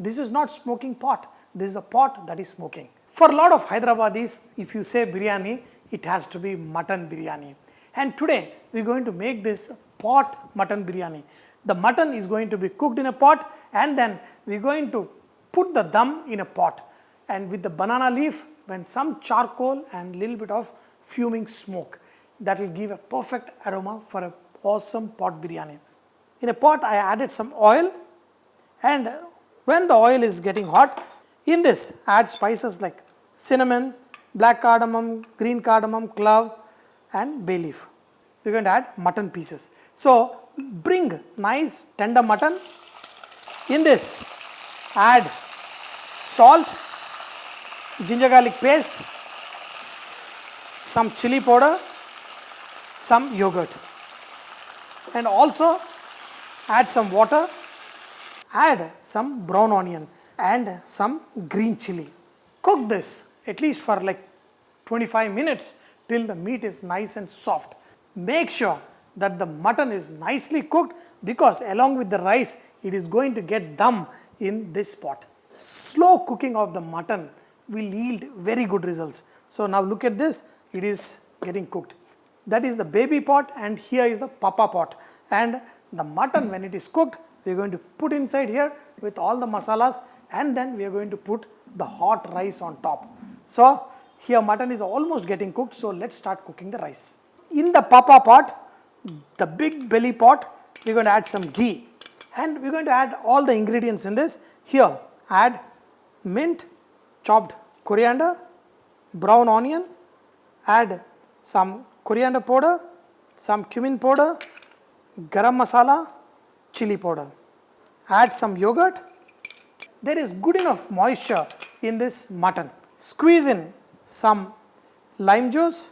This is not smoking pot. This is the pot that is smoking. For a lot of Hyderabadis, if you say biryani, it has to be mutton biryani. And today we are going to make this pot mutton biryani. The mutton is going to be cooked in a pot, and then we are going to put the dum in a pot, and with the banana leaf and some charcoal and little bit of fuming smoke, that will give a perfect aroma for a awesome pot biryani. In a pot I added some oil, and when the oil is getting hot, in this add spices like cinnamon, black cardamom, green cardamom, clove and bay leaf. We are going to add mutton pieces. So bring nice tender mutton. In this add salt, ginger garlic paste, some chili powder, some yogurt, and also add some water, add some brown onion and some green chili. Cook this at least for like 25 minutes till the meat is nice and soft. Make sure that the mutton is nicely cooked, because along with the rice it is going to get dum in this pot. Slow cooking of the mutton will yield very good results. So now look at this, it is getting cooked. That is the baby pot, and here is the papa pot. And the mutton, when it is cooked, we are going to put inside here with all the masalas, and then we are going to put the hot rice on top. So here mutton is almost getting cooked, so let's start cooking the rice. In the papa pot, the big belly pot, we are going to add some ghee, and we are going to add all the ingredients in this. Here add mint, chopped coriander, brown onion, add some coriander powder, some cumin powder, garam masala, chili powder. Add some yogurt. There is good enough moisture in this mutton. Squeeze in some lime juice,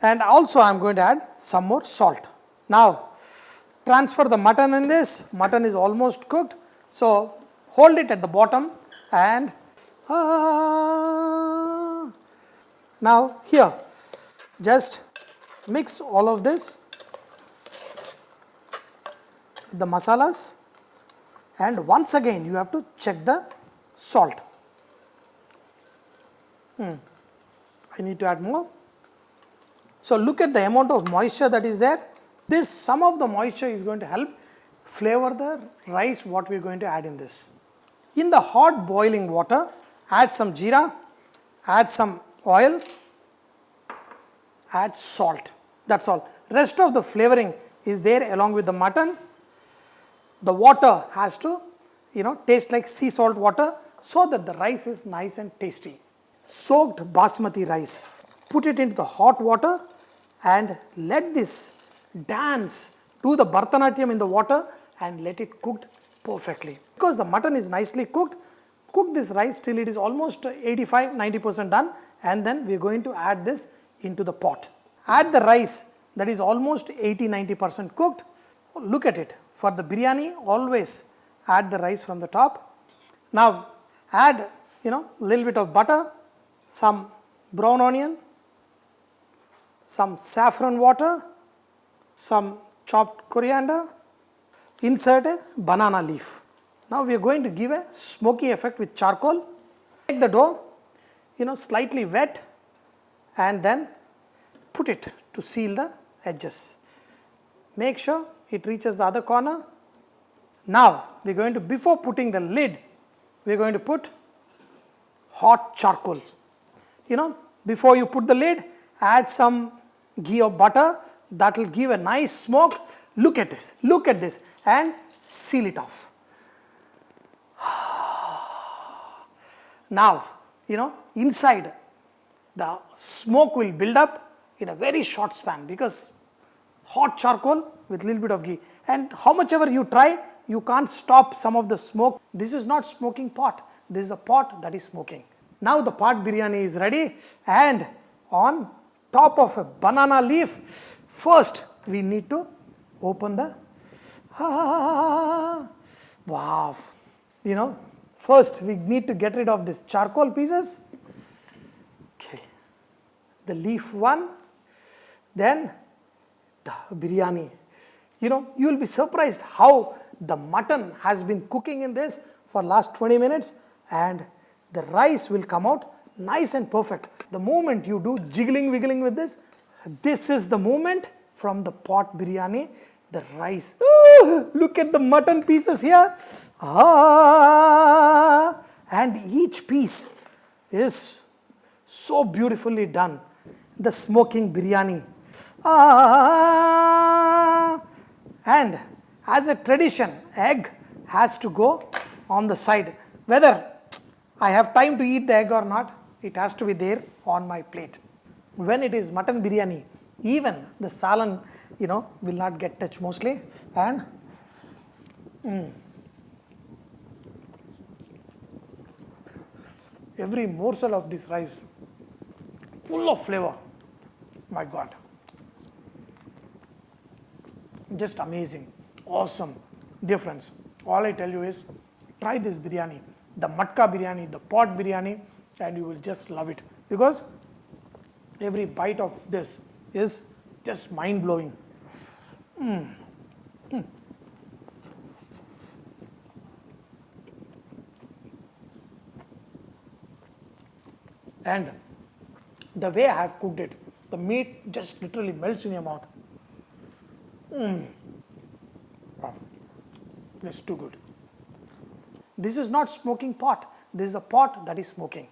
and also I am going to add some more salt. Now transfer the mutton in this. Mutton is almost cooked, so hold it at the bottom, and now here just mix all of this with the masalas, and once again you have to check the salt. I need to add more. So look at the amount of moisture that is there. This, some of the moisture is going to help flavor the rice what we are going to add in this. In the hot boiling water, add some jeera, add some oil, add salt. That's all. Rest of the flavoring is there along with the mutton. The water has to, taste like sea salt water, so that the rice is nice and tasty. Soaked basmati rice. Put it into the hot water and let this dance, do the Bharatanatyam in the water, and let it cook perfectly. Because the mutton is nicely cooked, cook this rice till it is almost 85-90% done, and then we are going to add this into the pot. Add the rice that is almost 80-90% cooked. Look at it. For the biryani, always add the rice from the top. Now add little bit of butter, some brown onion, some saffron water, some chopped coriander, insert a banana leaf. Now we are going to give a smoky effect with charcoal. Take the dough, slightly wet, and then put it to seal the edges. Make sure it reaches the other corner. Now we are going to, before putting the lid, we are going to put hot charcoal. Before you put the lid, add some ghee or butter, that will give a nice smoke. Look at this, and seal it off. Now, inside the smoke will build up in a very short span, because hot charcoal with little bit of ghee, and how much ever you try, you can't stop some of the smoke. This is not smoking pot, this is a pot that is smoking. Now the pot biryani is ready, and on top of a banana leaf, first we need to open the, wow, first we need to get rid of this charcoal pieces. Okay, the leaf one, then the biryani. You will be surprised how the mutton has been cooking in this for last 20 minutes and the rice will come out nice and perfect. The moment you do jiggling wiggling with this is the moment from the pot biryani, the rice. Ooh, look at the mutton pieces here. And each piece is so beautifully done. The smoking biryani. And as a tradition, egg has to go on the side. Whether I have time to eat the egg or not, it has to be there on my plate. When it is mutton biryani, even the salan, will not get touched mostly. And every morsel of this rice, full of flavor. My God. Just amazing. Awesome. Dear friends, all I tell you is try this biryani, the Matka biryani, the pot biryani, and you will just love it. Because every bite of this is just mind-blowing. And the way I have cooked it, the meat just literally melts in your mouth. Wow. It's too good. This is not smoking pot. This is a pot that is smoking.